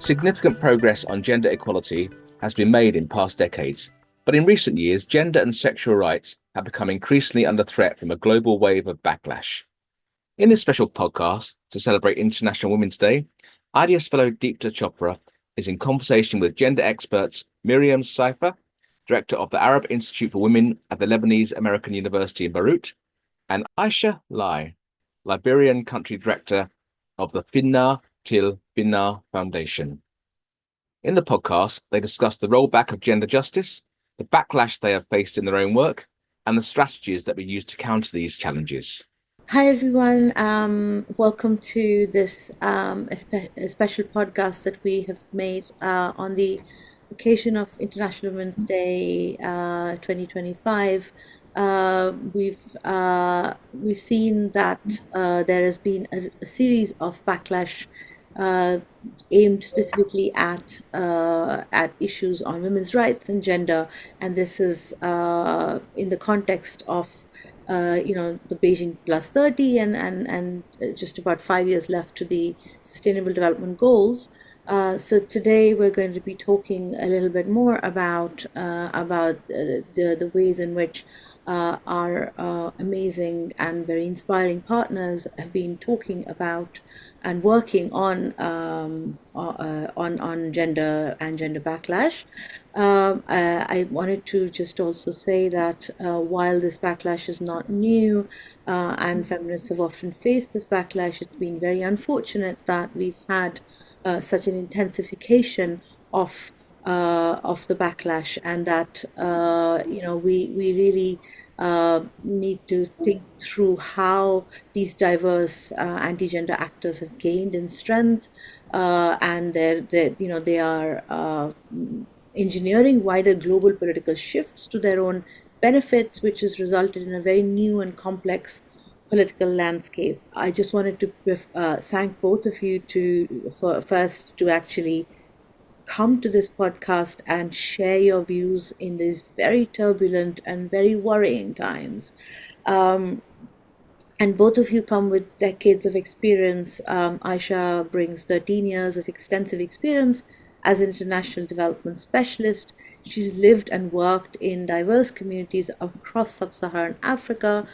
Significant progress on gender equality has been made in past decades, but in recent years, gender and sexual rights have become increasingly under threat from a global wave of backlash. In this special podcast to celebrate International Women's Day, IDS Fellow Deepta Chopra is in conversation with gender experts Myriam Sfeir, Director of the Arab Institute for Women at the Lebanese American University in Beirut, and Aisha Lai, Liberian Country Director of the Kvinna Foundation. In the podcast, they discuss the rollback of gender justice, the backlash they have faced in their own work, and the strategies that we use to counter these challenges. Hi, everyone. Welcome to this a special podcast that we have made on the occasion of International Women's Day 2025. We've seen that there has been a series of backlash aimed specifically at issues on women's rights and gender, and this is in the context of the Beijing Plus 30 and just about 5 years left to the Sustainable Development Goals. So today we're going to be talking a little bit more about the ways in which our amazing and very inspiring partners have been talking about and working on gender and gender backlash. I wanted to just also say that while this backlash is not new, and feminists have often faced this backlash, it's been very unfortunate that we've had such an intensification of the backlash, and that we really need to think through how these diverse anti-gender actors have gained in strength, and they are engineering wider global political shifts to their own benefits, which has resulted in a very new and complex political landscape. I just wanted to thank both of you first to actually come to this podcast and share your views in these very turbulent and very worrying times. And both of you come with decades of experience. Aisha brings 13 years of extensive experience as an international development specialist. She's lived and worked in diverse communities across sub-Saharan Africa.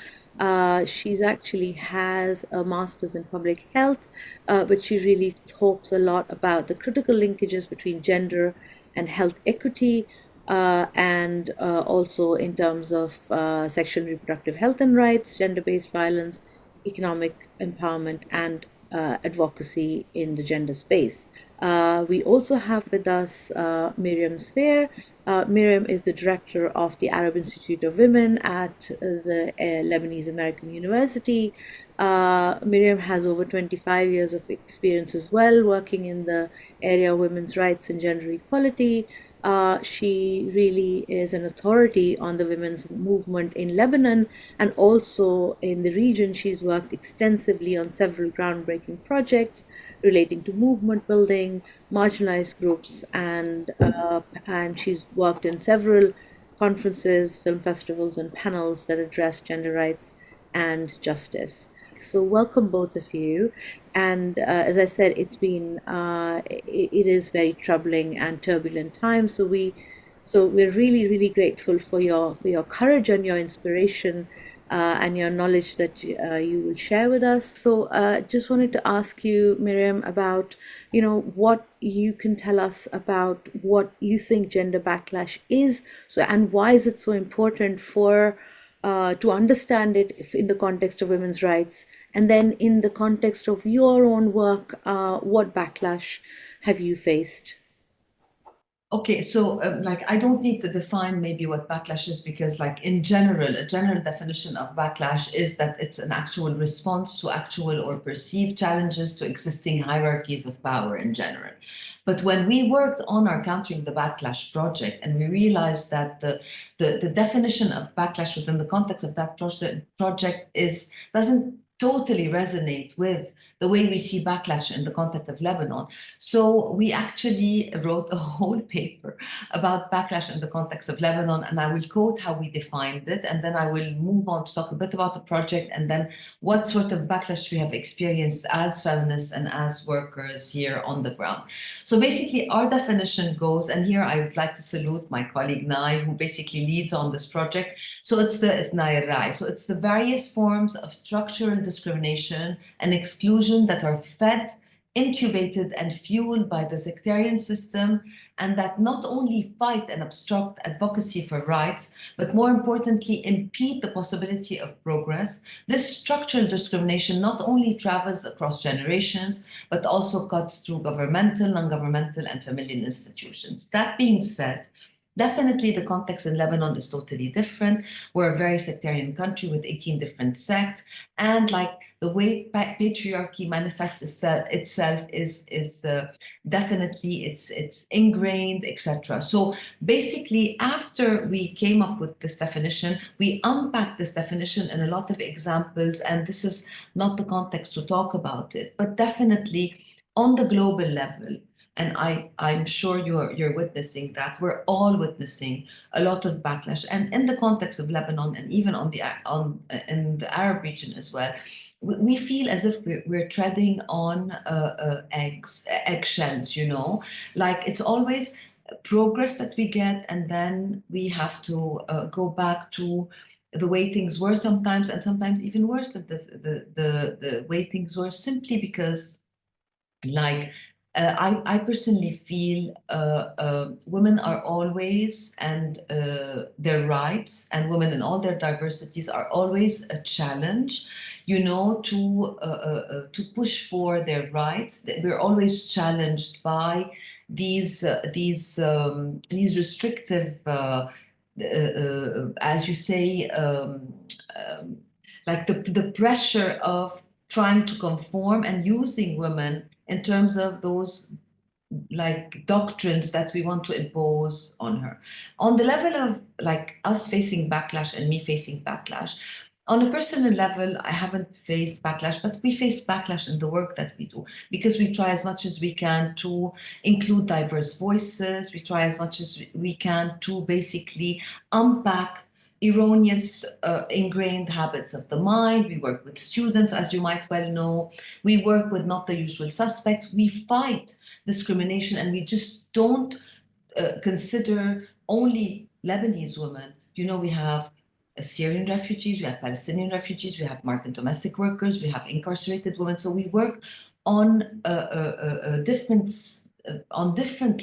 She's actually has a master's in public health, but she really talks a lot about the critical linkages between gender and health equity, and also in terms of sexual and reproductive health and rights, gender-based violence, economic empowerment, and advocacy in the gender space. We also have with us Myriam Sfeir. Myriam is the director of the Arab Institute of Women at the Lebanese American University. Myriam has over 25 years of experience as well, working in the area of women's rights and gender equality. She really is an authority on the women's movement in Lebanon and also in the region. She's worked extensively on several groundbreaking projects relating to movement building, marginalized groups, and she's worked in several conferences, film festivals, and panels that address gender rights and justice. So welcome both of you. And as I said, it is very troubling and turbulent times. So we're really, really grateful for your courage and your inspiration and your knowledge that you will share with us. So just wanted to ask you, Myriam, about what you can tell us about what you think gender backlash is. So, and why is it so important for to understand it in the context of women's rights, and then in the context of your own work, what backlash have you faced? Okay, so I don't need to define maybe what backlash is, because in general, a general definition of backlash is that it's an actual response to actual or perceived challenges to existing hierarchies of power in general. But when we worked on our Countering the Backlash project, and we realized that the definition of backlash within the context of that project doesn't totally resonate with the way we see backlash in the context of Lebanon. So we actually wrote a whole paper about backlash in the context of Lebanon, and I will quote how we defined it, and then I will move on to talk a bit about the project and then what sort of backlash we have experienced as feminists and as workers here on the ground. So basically our definition goes, and here I would like to salute my colleague Nai, who basically leads on this project. So it's Nai Rai. So it's the various forms of structural discrimination and exclusion that are fed, incubated, and fueled by the sectarian system, and that not only fight and obstruct advocacy for rights, but more importantly, impede the possibility of progress. This structural discrimination not only travels across generations, but also cuts through governmental, non-governmental, and familial institutions. That being said, definitely the context in Lebanon is totally different. We're a very sectarian country with 18 different sects, and like the way patriarchy manifests itself is definitely it's ingrained, etc. So basically, after we came up with this definition, we unpacked this definition in a lot of examples, and this is not the context to talk about it, but definitely on the global level. And I'm sure you're witnessing that. We're all witnessing a lot of backlash, and in the context of Lebanon, and even in the Arab region as well, we feel as if we're treading on eggshells. You know, like it's always progress that we get, and then we have to go back to the way things were sometimes, and sometimes even worse than the way things were, simply because, like. I personally feel women are always, and their rights, and women in all their diversities are always a challenge, you know, to push for their rights. We're always challenged by these restrictive, as you say, like the pressure of trying to conform and using women in terms of those like doctrines that we want to impose on her. On the level of like us facing backlash and me facing backlash, on a personal level, I haven't faced backlash, but we face backlash in the work that we do, because we try as much as we can to include diverse voices. We try as much as we can to basically unpack erroneous ingrained habits of the mind. We work with students, as you might well know. We work with not the usual suspects. We fight discrimination, and we just don't consider only Lebanese women. You know, we have Syrian refugees, we have Palestinian refugees, we have migrant domestic workers, we have incarcerated women. So we work on different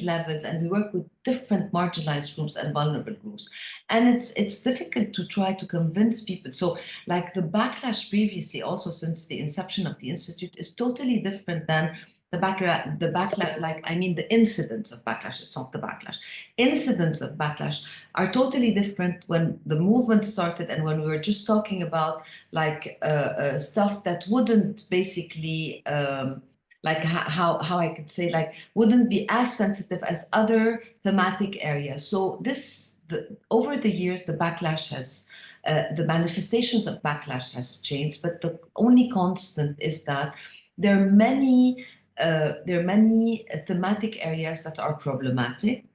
levels, and we work with different marginalized groups and vulnerable groups. And it's difficult to try to convince people. So like the backlash previously, also since the inception of the Institute, is totally different than the backlash, like, I mean, the incidents of backlash, it's not the backlash. Incidents of backlash are totally different when the movement started and when we were just talking about like stuff that wouldn't basically, like how I could say, like, wouldn't be as sensitive as other thematic areas. So over the years, the backlash has, the manifestations of backlash has changed, but the only constant is that there are many thematic areas that are problematic,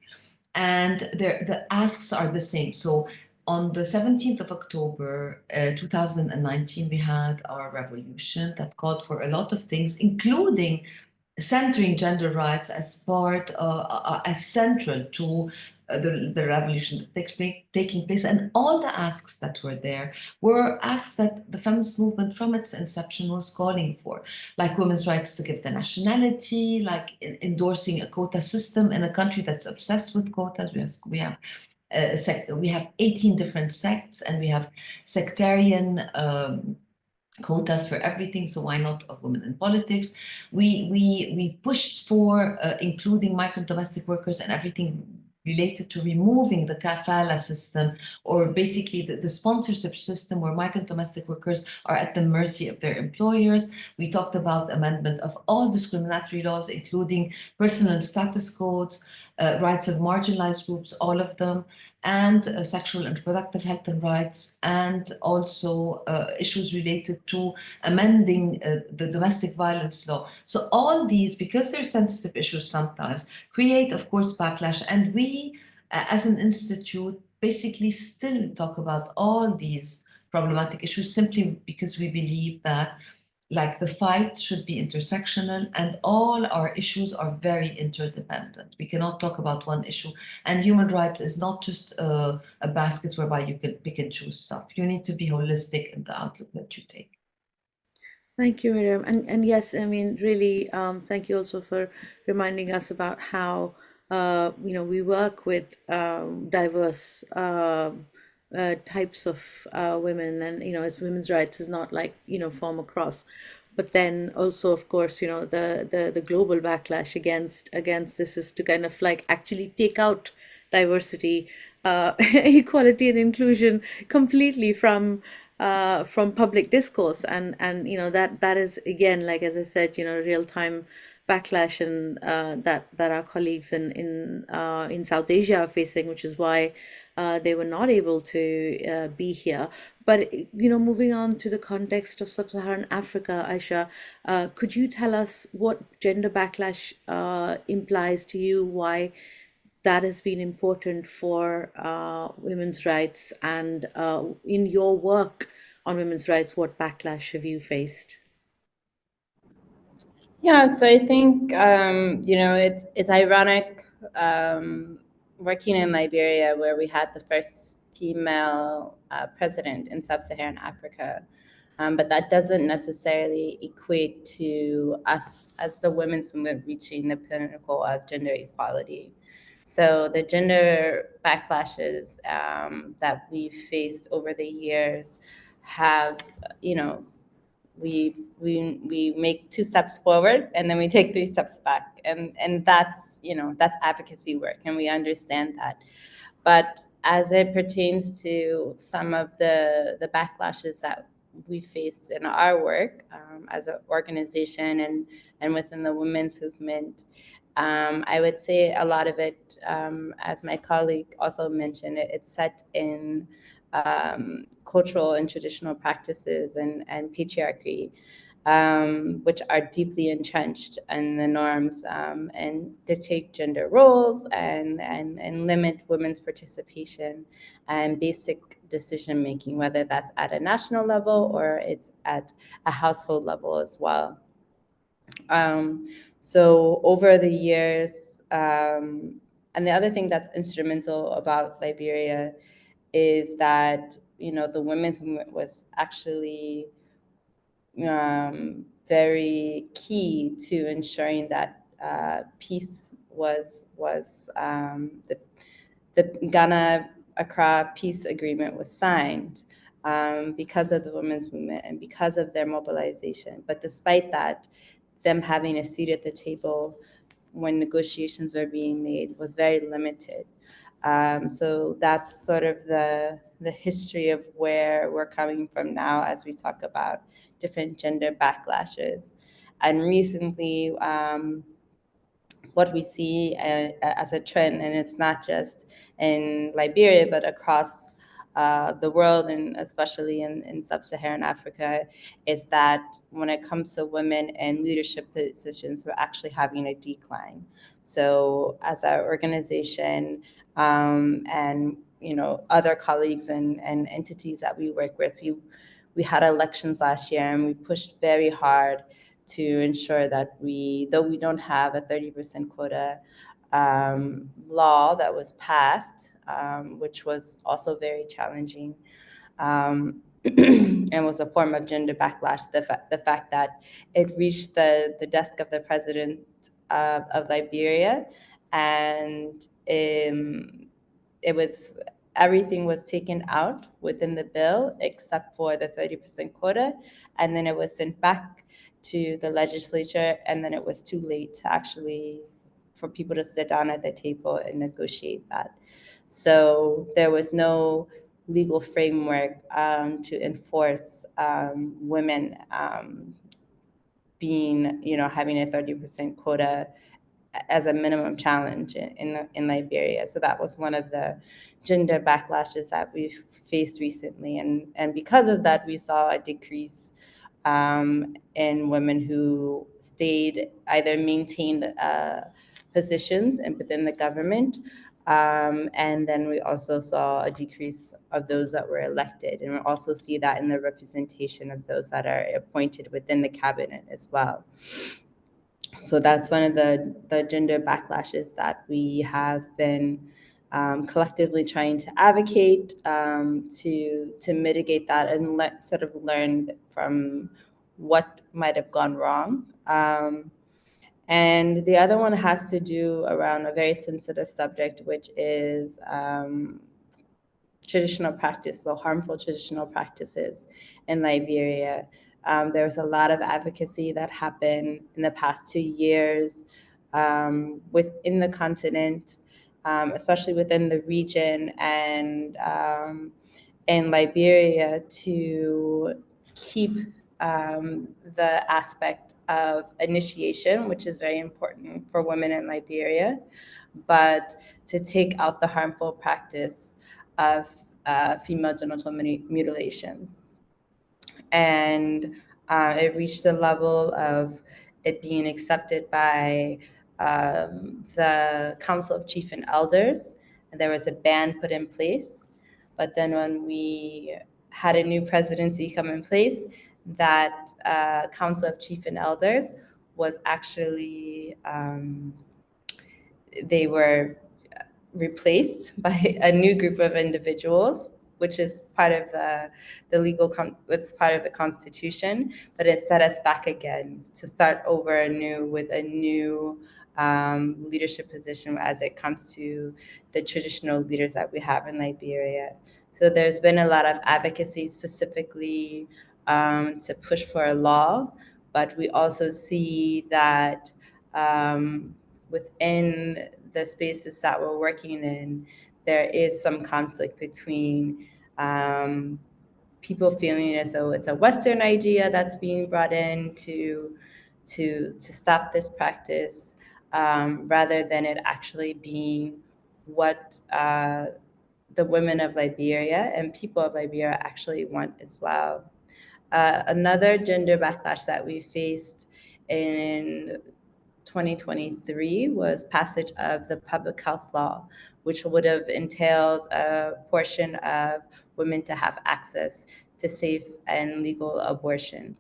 and the asks are the same. So on the 17th of October, 2019, we had our revolution that called for a lot of things, including centering gender rights as part, as central to the revolution that's taking place. And all the asks that were there were asks that the feminist movement from its inception was calling for, like women's rights to give the nationality, like endorsing a quota system in a country that's obsessed with quotas. We have 18 different sects, and we have sectarian quotas for everything, so why not of women in politics? We pushed for including migrant domestic workers and everything related to removing the kafala system, or basically the sponsorship system where migrant domestic workers are at the mercy of their employers. We talked about amendment of all discriminatory laws, including personal status codes, rights of marginalized groups, all of them, and sexual and reproductive health and rights, and also issues related to amending the domestic violence law. So all these, because they're sensitive issues sometimes, create, of course, backlash. And we, as an institute, basically still talk about all these problematic issues simply because we believe that like the fight should be intersectional and all our issues are very interdependent. We cannot talk about one issue. And human rights is not just a basket whereby you can pick and choose stuff. You need to be holistic in the outlook that you take. Thank you, Miriam. And yes, I mean, really, thank you also for reminding us about how, we work with diverse types of women, and, as women's rights is not like, form across. But then also, of course, the global backlash against this is to kind of like actually take out diversity, equality, and inclusion completely from public discourse, and that is again, like as I said, real time backlash, and that our colleagues in South Asia are facing, which is why they were not able to be here. But moving on to the context of sub-Saharan Africa, Aisha, could you tell us what gender backlash implies to you? Why that has been important for women's rights, and in your work on women's rights, what backlash have you faced? Yeah, so I think it's ironic working in Liberia, where we had the first female president in sub-Saharan Africa. But that doesn't necessarily equate to us as the women's movement reaching the pinnacle of gender equality. So the gender backlashes that we've faced over the years have, we make 2 steps forward and then we take 3 steps back, and that's advocacy work, and we understand that. But as it pertains to some of the backlashes that we faced in our work as an organization and within the women's movement, I would say a lot of it, as my colleague also mentioned, it's set in cultural and traditional practices and patriarchy, which are deeply entrenched in the norms and dictate gender roles and limit women's participation and basic decision making, whether that's at a national level or it's at a household level as well. So over the years, and the other thing that's instrumental about Liberia is that the women's movement was actually very key to ensuring that peace was the Ghana Accra Peace Agreement was signed because of the women's movement and because of their mobilization. But despite that, them having a seat at the table when negotiations were being made was very limited. So that's sort of the history of where we're coming from now as we talk about different gender backlashes. And recently, what we see as a trend, and it's not just in Liberia, but across the world, and especially in sub-Saharan Africa, is that when it comes to women in leadership positions, we're actually having a decline. So as our organization and other colleagues and entities that we work with, we had elections last year, and we pushed very hard to ensure that though we don't have a 30% quota law that was passed, which was also very challenging, and was a form of gender backlash, the fact that it reached the desk of the president of Liberia, and everything was taken out within the bill except for the 30% quota, and then it was sent back to the legislature, and then it was too late for people to sit down at the table and negotiate that. So there was no legal framework to enforce women being, having a 30% quota as a minimum challenge in Liberia. So that was one of the gender backlashes that we've faced recently. And because of that, we saw a decrease in women who either maintained positions within the government. And then we also saw a decrease of those that were elected. And we also see that in the representation of those that are appointed within the cabinet as well. So that's one of the gender backlashes that we have been collectively trying to advocate to mitigate that and sort of learn from what might have gone wrong. And the other one has to do around a very sensitive subject, which is traditional practice, so harmful traditional practices in Liberia. There was a lot of advocacy that happened in the past 2 years within the continent, especially within the region and in Liberia, to keep the aspect of initiation, which is very important for women in Liberia, but to take out the harmful practice of female genital mutilation. And it reached a level of it being accepted by the Council of Chief and Elders, and there was a ban put in place. But then when we had a new presidency come in place, that Council of Chief and Elders was actually, they were replaced by a new group of individuals, which is part of the legal, it's part of the Constitution, but it set us back again to start over anew with a new leadership position as it comes to the traditional leaders that we have in Liberia. So there's been a lot of advocacy specifically to push for a law, but we also see that within the spaces that we're working in, there is some conflict between people feeling as though it's a Western idea that's being brought in to stop this practice, rather than it actually being what the women of Liberia and people of Liberia actually want as well. Another gender backlash that we faced in 2023 was passage of the public health law, which would have entailed a portion of women to have access to safe and legal abortion.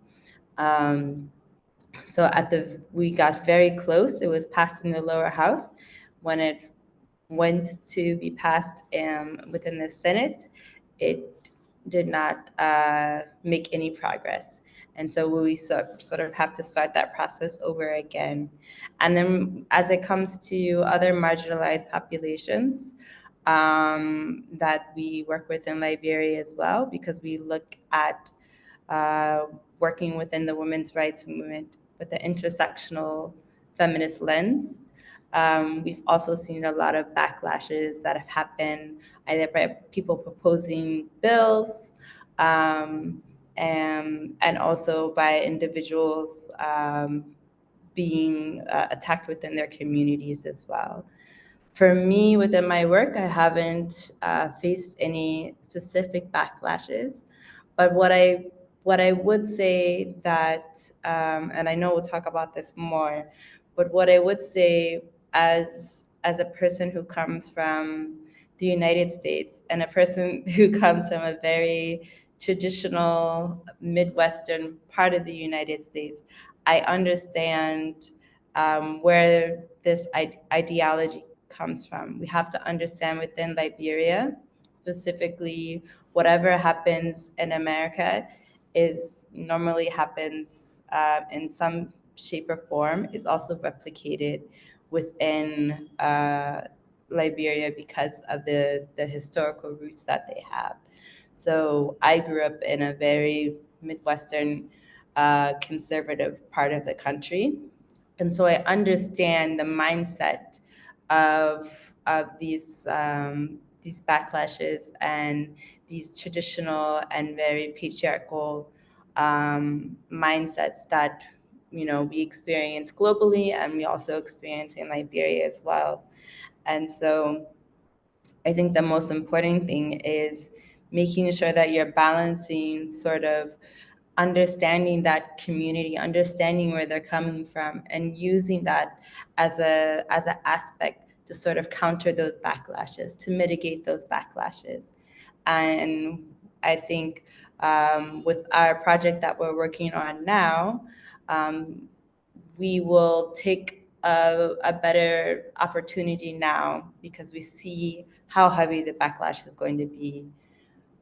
So we got very close. It was passed in the lower house. When it went to be passed within the Senate, it did not make any progress. And so we sort of have to start that process over again. And then as it comes to other marginalized populations that we work with in Liberia as well, because we look at working within the women's rights movement with an intersectional feminist lens. We've also seen a lot of backlashes that have happened either by people proposing bills and also by individuals being attacked within their communities as well. For me, within my work, I haven't faced any specific backlashes, but what I would say that, and I know we'll talk about this more, but what I would say as a person who comes from the United States and a person who comes from a very traditional Midwestern part of the United States, I understand where this ideology comes from. We have to understand within Liberia, specifically, whatever happens in America is normally happens in some shape or form is also replicated within Liberia because of the historical roots that they have. So I grew up in a very Midwestern conservative part of the country. And so I understand the mindset of these backlashes and these traditional and very patriarchal mindsets that we experience globally, and we also experience in Liberia as well. And so I think the most important thing is making sure that you're balancing sort of understanding that community, understanding where they're coming from, and using that as an aspect to sort of counter those backlashes, to mitigate those backlashes. And I think with our project that we're working on now, we will take a better opportunity now, because we see how heavy the backlash is going to be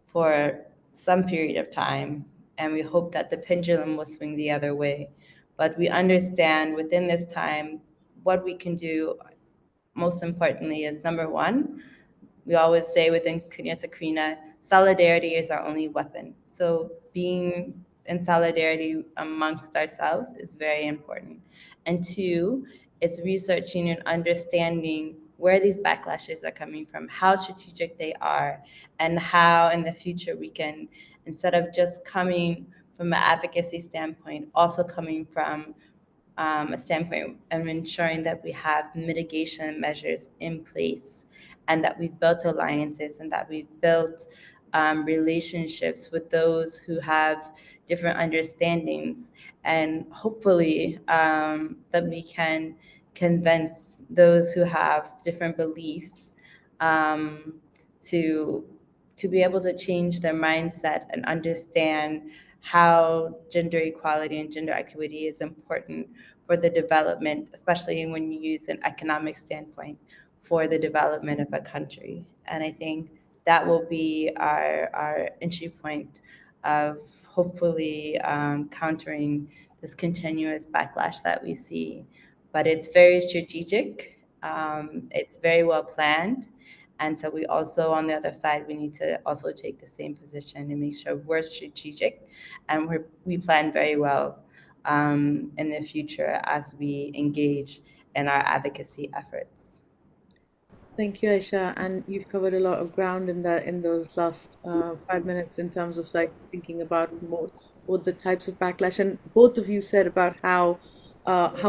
for some period of time, and we hope that the pendulum will swing the other way. But we understand within this time what we can do. Most importantly is, number one, we always say within Kvinna, solidarity is our only weapon. So being in solidarity amongst ourselves is very important. And two, is researching and understanding where these backlashes are coming from, how strategic they are, and how in the future we can, instead of just coming from an advocacy standpoint, also coming from a standpoint of ensuring that we have mitigation measures in place, and that we've built alliances, and that we've built relationships with those who have different understandings, and hopefully that we can convince those who have different beliefs um, to be able to change their mindset and understand how gender equality and gender equity is important for the development, especially when you use an economic standpoint for the development of a country. And I think that will be our entry point of hopefully countering this continuous backlash that we see. But it's very strategic. It's very well planned. And so we also, on the other side, we need to also take the same position and make sure we're strategic and we plan very well in the future as we engage in our advocacy efforts. Thank you, Aisha. And you've covered a lot of ground in those last 5 minutes in terms of like thinking about both the types of backlash, and both of you said about how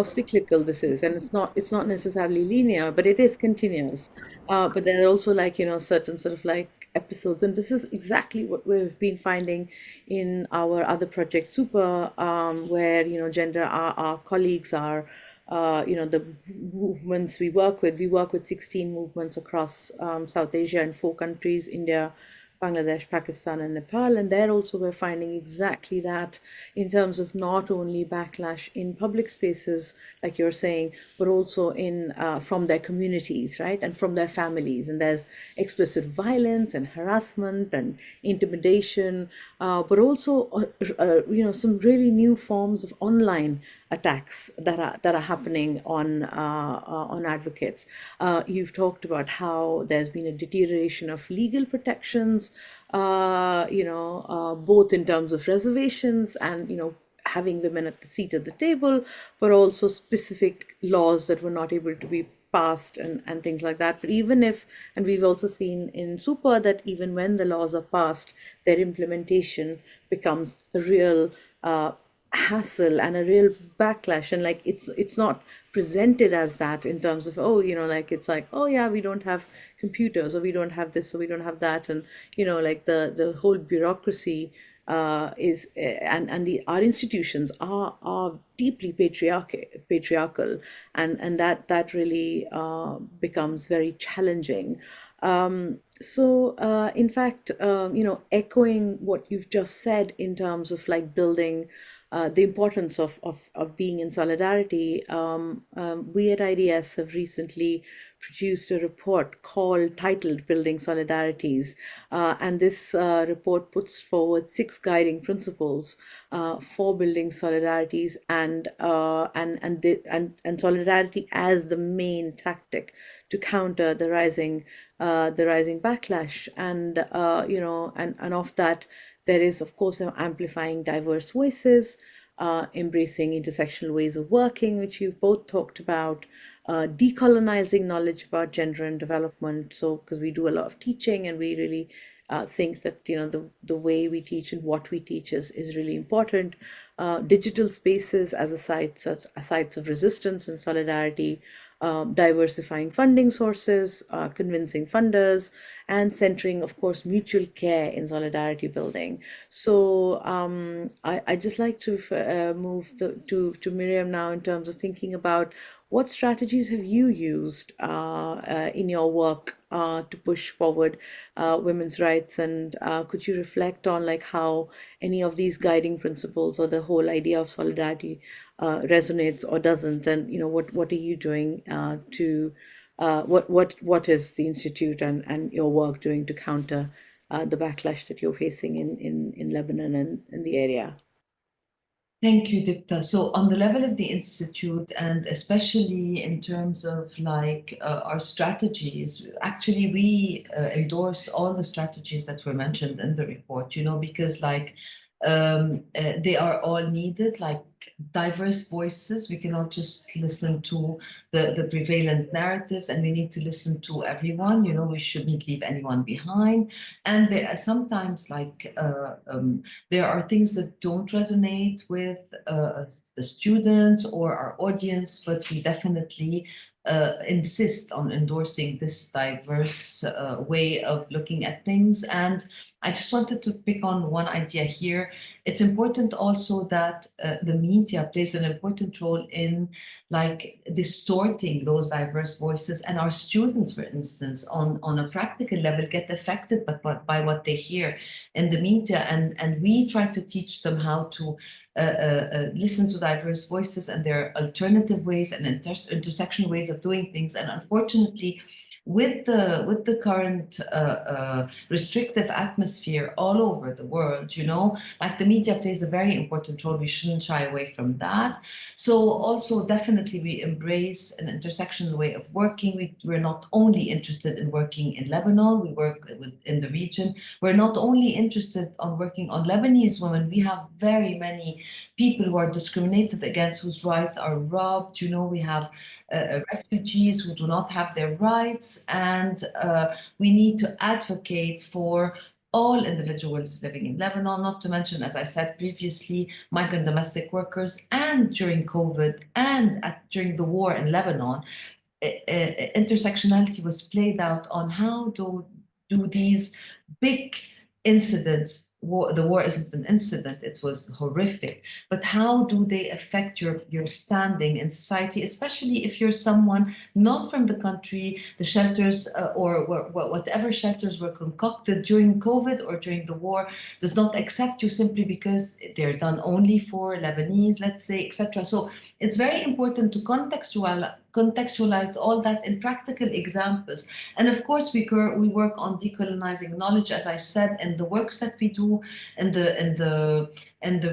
cyclical this is, and it's not necessarily linear, but it is continuous. But there are also like certain sort of like episodes, and this is exactly what we've been finding in our other project, Super, where gender our colleagues are the movements we work with 16 movements across South Asia and 4 countries, India, Bangladesh, Pakistan, and Nepal. And there also we're finding exactly that in terms of not only backlash in public spaces, like you're saying, but also in from their communities, right, and from their families. And there's explicit violence and harassment and intimidation, but also some really new forms of online attacks that are happening on advocates. You've talked about how there's been a deterioration of legal protections, both in terms of reservations and having women at the seat at the table, but also specific laws that were not able to be passed and things like that. But even if, and we've also seen in Super that even when the laws are passed, their implementation becomes a real hassle and a real backlash, and like it's not presented as that in terms of it's like, oh yeah, we don't have computers, or we don't have this, or we don't have that, and like the whole bureaucracy is and our institutions are deeply patriarchal, and that really becomes very challenging. In fact, echoing what you've just said in terms of like building the importance of being in solidarity, we at IDS have recently produced a report titled Building Solidarities. And this report puts forward 6 guiding principles for building solidarities and solidarity as the main tactic to counter the rising backlash. And of that, there is, of course, amplifying diverse voices, embracing intersectional ways of working, which you've both talked about, decolonizing knowledge about gender and development. So, because we do a lot of teaching and we really think that the way we teach and what we teach is really important. Digital spaces as sites of resistance and solidarity, diversifying funding sources, convincing funders, and centering, of course, mutual care in solidarity building. So I'd just like to move to Myriam now in terms of thinking about what strategies have you used in your work to push forward women's rights, and could you reflect on like how any of these guiding principles or the whole idea of solidarity resonates or doesn't, and what are you doing to what is the institute and your work doing to counter the backlash that you're facing in Lebanon and in the area? Thank you, Deepta. So on the level of the Institute, and especially in terms of like our strategies, actually we endorse all the strategies that were mentioned in the report, because like they are all needed, like diverse voices. We cannot just listen to the prevalent narratives, and we need to listen to everyone. We shouldn't leave anyone behind. And there are sometimes like there are things that don't resonate with the students or our audience, but we definitely insist on endorsing this diverse way of looking at things. And I just wanted to pick on one idea here. It's important also that the media plays an important role in like distorting those diverse voices, and our students, for instance, on a practical level get affected by what they hear in the media, and we try to teach them how to listen to diverse voices and their alternative ways and intersection ways of doing things. And unfortunately, with the current restrictive atmosphere all over the world, like the media plays a very important role. We shouldn't shy away from that. So also definitely we embrace an intersectional way of working. We're not only interested in working in Lebanon, we work in the region. We're not only interested on working on Lebanese women. We have very many people who are discriminated against, whose rights are robbed. We have refugees who do not have their rights, and we need to advocate for all individuals living in Lebanon, not to mention, as I said previously, migrant domestic workers. And during COVID and during the war in Lebanon, intersectionality was played out on how do these big incidents, the war isn't an incident, it was horrific, but how do they affect your standing in society, especially if you're someone not from the country, the shelters or whatever shelters were concocted during COVID or during the war does not accept you simply because they're done only for Lebanese, let's say, etc. So it's very important to contextualize all that in practical examples. And of course, we work on decolonizing knowledge, as I said, in the works that we do, in the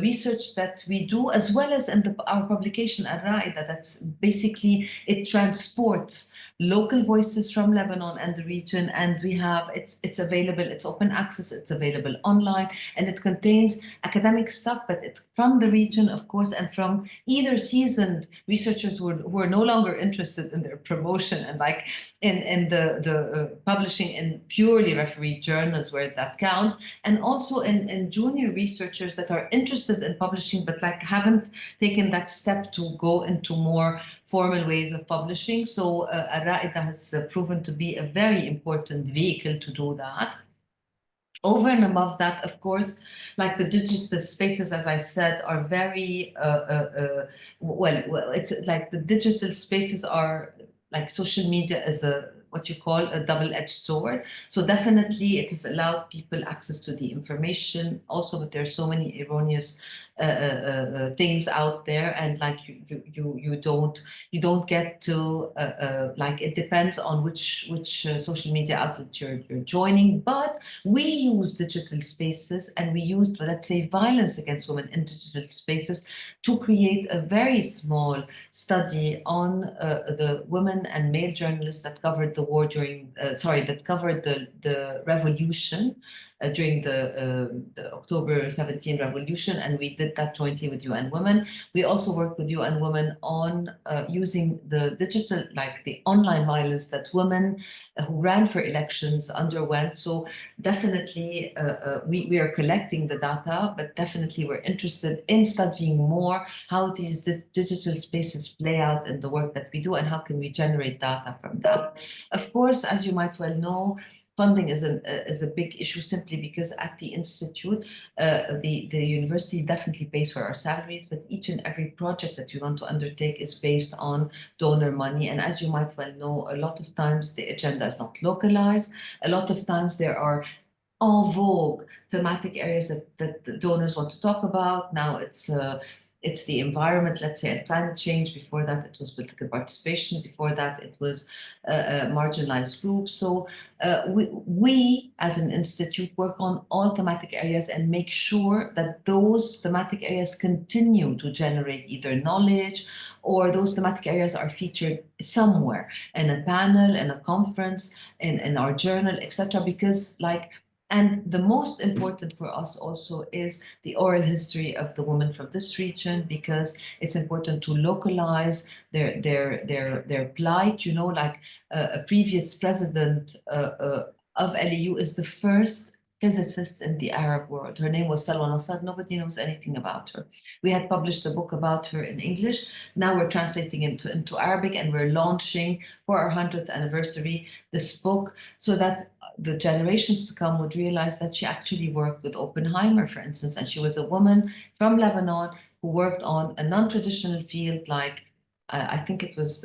research that we do, as well as in our publication Al-Ra'ida. That's basically, it transports local voices from Lebanon and the region, and we have it's available, it's open access, it's available online, and it contains academic stuff, but it's from the region, of course, and from either seasoned researchers who are no longer interested in their promotion and like in the publishing in purely refereed journals where that counts, and also in junior researchers that are interested in publishing but like haven't taken that step to go into more formal ways of publishing. So Al-Ra'ida has proven to be a very important vehicle to do that. Over and above that, of course, like the digital spaces, as I said, are very, well, it's like the digital spaces are like social media as what you call a double-edged sword. So definitely it has allowed people access to the information also, but there's so many erroneous things out there, and like you don't get to like, it depends on which social media outlet you're joining. But we use digital spaces, and we used, let's say, violence against women in digital spaces to create a very small study on the women and male journalists that covered the war during that covered the revolution during the October 17 revolution, and we did that jointly with UN Women. We also worked with UN Women on using the digital, like the online violence that women who ran for elections underwent. So definitely we are collecting the data, but definitely we're interested in studying more how these digital spaces play out in the work that we do and how can we generate data from that. Of course, as you might well know, funding is a big issue simply because at the institute, the university definitely pays for our salaries, but each and every project that we want to undertake is based on donor money. And as you might well know, a lot of times the agenda is not localized. A lot of times there are en vogue thematic areas that the donors want to talk about. Now it's the environment, let's say, and climate change. Before that, it was political participation. Before that, it was marginalized groups. So we, as an institute, work on all thematic areas and make sure that those thematic areas continue to generate either knowledge or those thematic areas are featured somewhere in a panel, in a conference, in our journal, etc. Because and the most important for us also is the oral history of the women from this region, because it's important to localize their plight. You know, like a previous president of LEU is the first physicist in the Arab world. Her name was Salwa Nassar. Nobody knows anything about her. We had published a book about her in English. Now we're translating into Arabic, and we're launching for our 100th anniversary this book so that the generations to come would realize that she actually worked with Oppenheimer, for instance, and she was a woman from Lebanon who worked on a non-traditional field like I think it was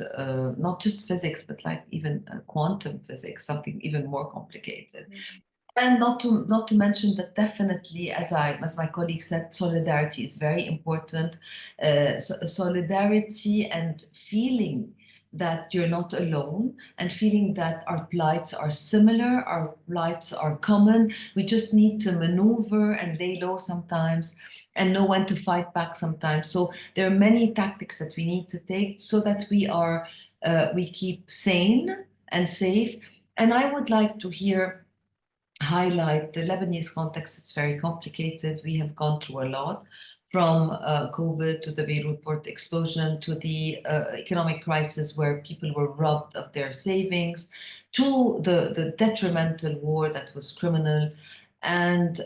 not just physics, but like even quantum physics, something even more complicated. And not to mention that definitely, as my colleague said, solidarity is very important. Solidarity and feeling that you're not alone, and feeling that our plights are similar, our plights are common. We just need to maneuver and lay low sometimes and know when to fight back sometimes. So there are many tactics that we need to take so that we keep sane and safe. And I would like to highlight the Lebanese context. It's very complicated. We have gone through a lot, from COVID to the Beirut port explosion to the economic crisis where people were robbed of their savings, to the detrimental war that was criminal, and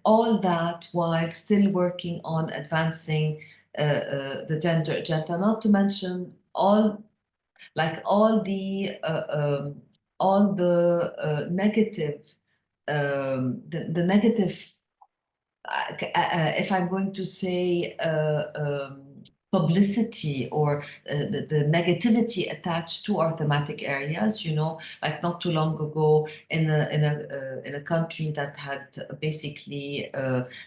all that while still working on advancing the gender agenda, not to mention all the negative the negative, if I'm going to say publicity or the negativity attached to our thematic areas, you know, like not too long ago in a country that had basically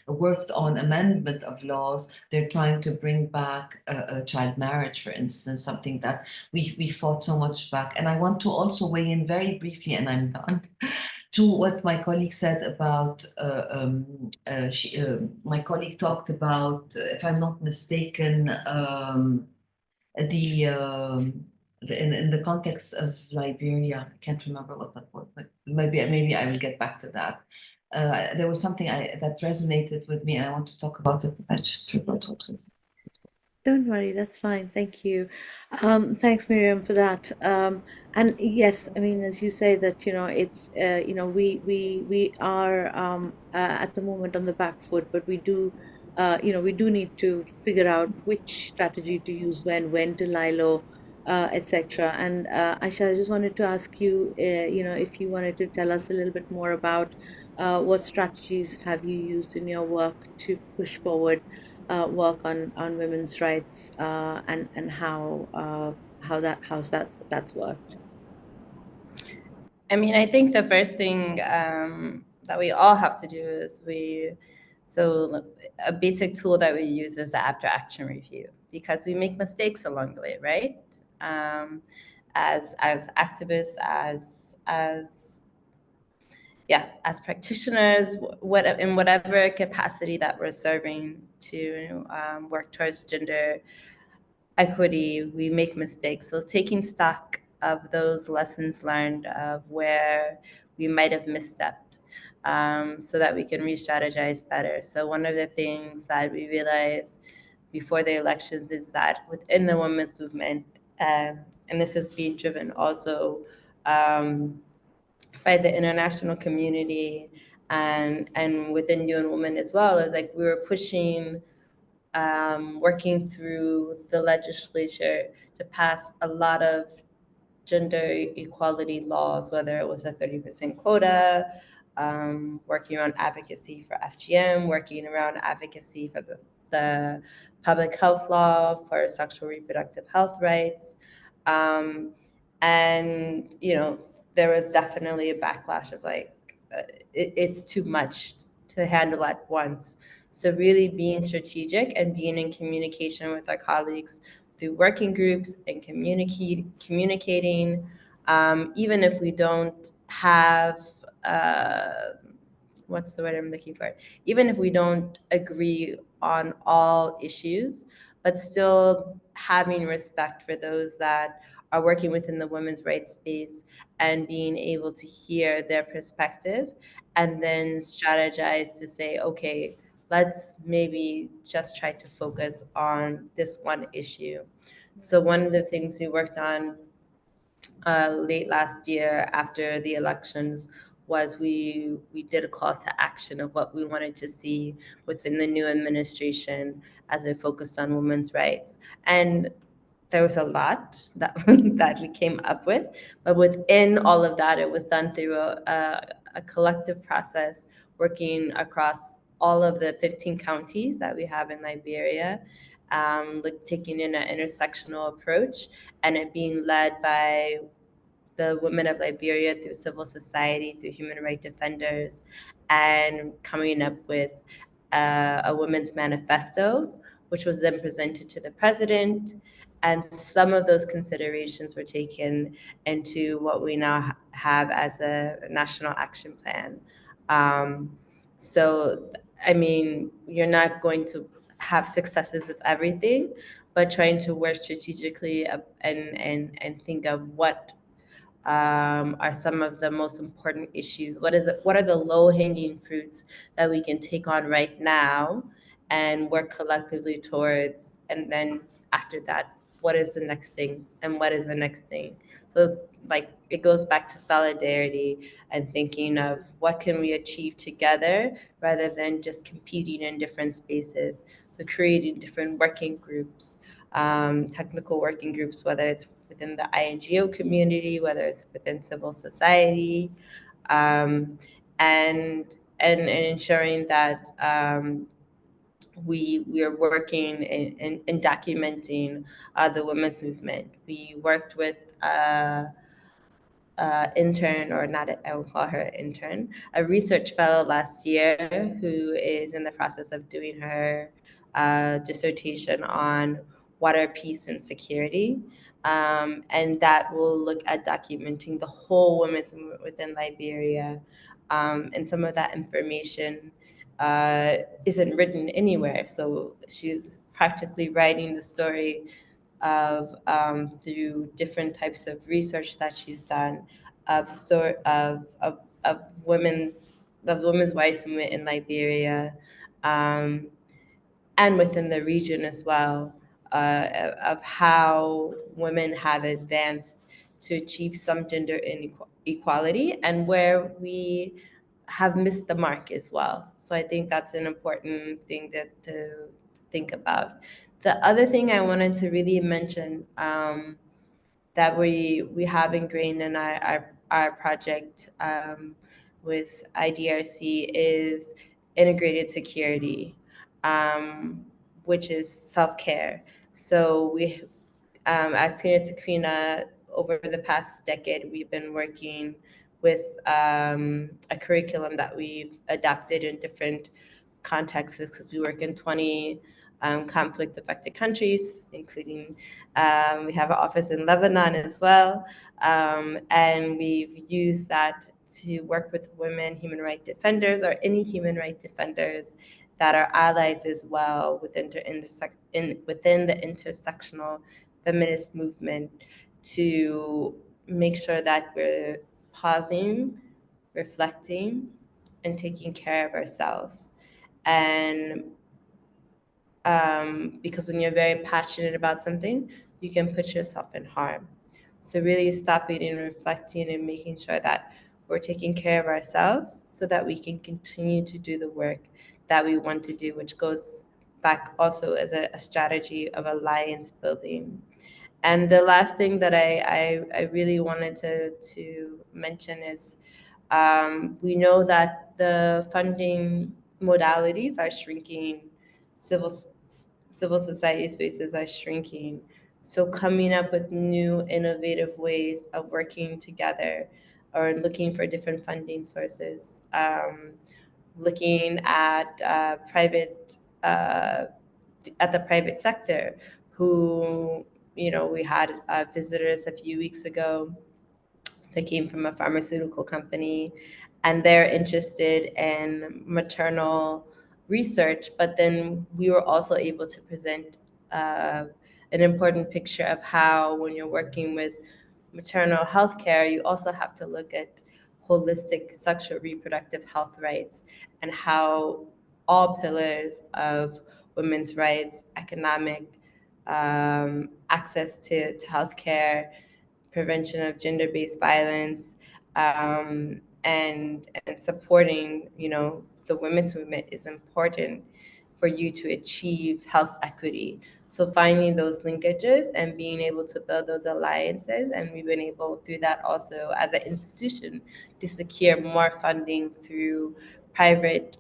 worked on amendment of laws, they're trying to bring back child marriage, for instance, something that we fought so much back. And I want to also weigh in very briefly, and I'm done, to what my colleague said about, my colleague talked about, if I'm not mistaken, in the context of Liberia, I can't remember what that was, but maybe I will get back to that. There was something that resonated with me, and I want to talk about it, but I just forgot what it was. Don't worry, that's fine. Thank you. Thanks, Myriam, for that. And yes, I mean, as you say that, you know, it's, we are at the moment on the back foot, but we do, we do need to figure out which strategy to use when to lie low, etc. And Aisha, I just wanted to ask you, if you wanted to tell us a little bit more about what strategies have you used in your work to push forward work on women's rights, and how that's worked. I mean, I think the first thing that we all have to do is a basic tool that we use is the after action review, because we make mistakes along the way, right? As activists, as practitioners, in whatever capacity that we're serving to work towards gender equity, we make mistakes. So taking stock of those lessons learned, of where we might have misstepped, so that we can re-strategize better. So one of the things that we realized before the elections is that within the women's movement, and this is being driven also by the international community and within UN Women as well, is like we were pushing, working through the legislature to pass a lot of gender equality laws, whether it was a 30% quota, working around advocacy for FGM, working around advocacy for the public health law for sexual reproductive health rights. And, there was definitely a backlash of it's too much to handle at once. So really being strategic and being in communication with our colleagues through working groups and communicating, even if we don't have, what's the word I'm looking for? Even if we don't agree on all issues, but still having respect for those that are working within the women's rights space and being able to hear their perspective and then strategize to say, okay, let's maybe just try to focus on this one issue. So one of the things we worked on late last year after the elections was we did a call to action of what we wanted to see within the new administration as it focused on women's rights. And there was a lot that that we came up with, but within all of that, it was done through a collective process, working across all of the 15 counties that we have in Liberia, taking in an intersectional approach, and it being led by the women of Liberia through civil society, through human rights defenders, and coming up with a women's manifesto, which was then presented to the president. And some of those considerations were taken into what we now have as a national action plan. So, I mean, you're not going to have successes of everything, but trying to work strategically and think of what are some of the most important issues. What are the low-hanging fruits that we can take on right now and work collectively towards? And then after that, what is the next thing? And what is the next thing? So it goes back to solidarity and thinking of what can we achieve together rather than just competing in different spaces. So creating different working groups, technical working groups, whether it's within the INGO community, whether it's within civil society, and ensuring that we are working in documenting the women's movement. We worked with intern, or not, I won't call her an intern, a research fellow last year who is in the process of doing her dissertation on water, peace, and security. And that will look at documenting the whole women's movement within Liberia. And some of that information isn't written anywhere. So she's practically writing the story of through different types of research that she's done of women's rights movement in Liberia, and within the region as well, of how women have advanced to achieve some gender inequality and where we have missed the mark as well. So I think that's an important thing to think about. The other thing I wanted to really mention that we have ingrained in our project with IDRC is integrated security, which is self-care. So we at Kvinna over the past decade, we've been working with a curriculum that we've adapted in different contexts because we work in 20 conflict-affected countries, including we have an office in Lebanon as well. And we've used that to work with women human rights defenders or any human rights defenders that are allies as well within the intersectional feminist movement, to make sure that we're pausing, reflecting, and taking care of ourselves. And because when you're very passionate about something, you can put yourself in harm. So really stopping and reflecting and making sure that we're taking care of ourselves so that we can continue to do the work that we want to do, which goes back also as a strategy of alliance building. And the last thing that I really wanted to mention is we know that the funding modalities are shrinking, civil civil society spaces are shrinking. So coming up with new innovative ways of working together or looking for different funding sources, looking at the private sector, who, we had visitors a few weeks ago that came from a pharmaceutical company, and they're interested in maternal research. But then we were also able to present an important picture of how, when you're working with maternal health care, you also have to look at holistic sexual reproductive health rights, and how all pillars of women's rights, economic access to healthcare, prevention of gender-based violence, and supporting, the women's movement is important for you to achieve health equity. So finding those linkages and being able to build those alliances, and we've been able through that also as an institution to secure more funding through private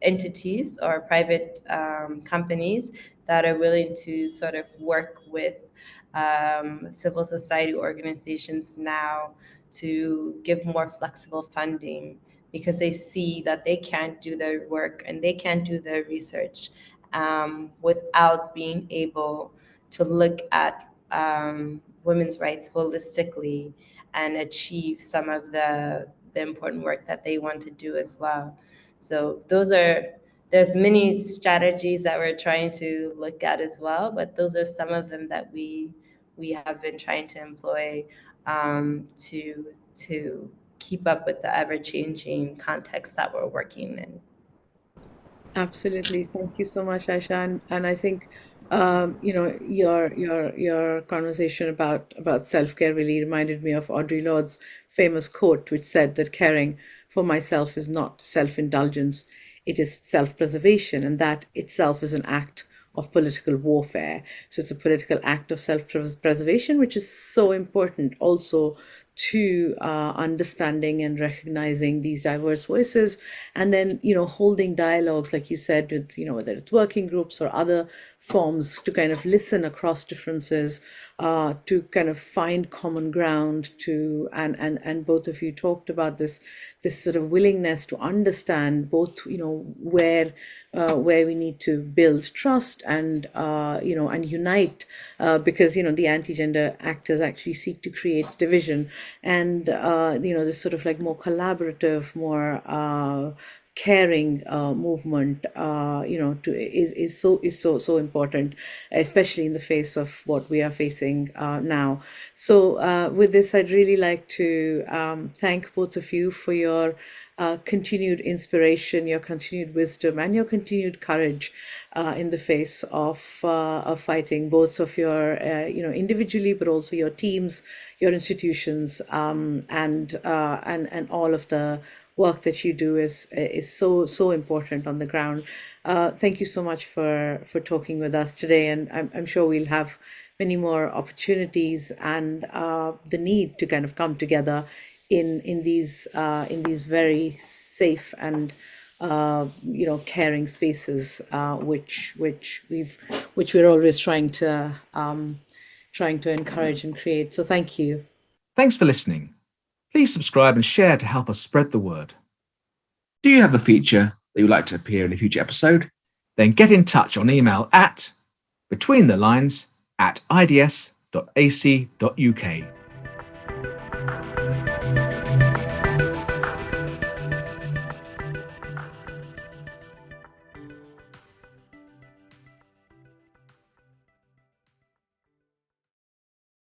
entities or private companies that are willing to sort of work with civil society organizations now to give more flexible funding, because they see that they can't do their work and they can't do their research without being able to look at women's rights holistically and achieve some of the important work that they want to do as well. So there's many strategies that we're trying to look at as well, but those are some of them that we have been trying to employ to keep up with the ever-changing context that we're working in. Absolutely. Thank you so much, Aisha. And I think, your conversation about self-care really reminded me of Audre Lorde's famous quote, which said that caring for myself is not self-indulgence, it is self-preservation, and that itself is an act of political warfare. So it's a political act of self-preservation, which is so important also to understanding and recognizing these diverse voices, and then holding dialogues, like you said, with whether it's working groups or other forms, to kind of listen across differences, to kind of find common ground, to and both of you talked about this sort of willingness to understand both where we need to build trust and and unite, because the anti-gender actors actually seek to create division, and this sort of like more collaborative, more caring movement, is so important, especially in the face of what we are facing now. So with this, I'd really like to thank both of you for your continued inspiration, your continued wisdom, and your continued courage in the face of fighting, both of your individually, but also your teams, your institutions, and all of the work that you do is so important on the ground. Thank you so much for talking with us today, and I'm sure we'll have many more opportunities and the need to kind of come together in these very safe and caring spaces, which we're always trying to encourage and create. So thank you. Thanks for listening. Please subscribe and share to help us spread the word. Do you have a feature that you'd like to appear in a future episode? Then get in touch on email at betweenthelines@ids.ac.uk.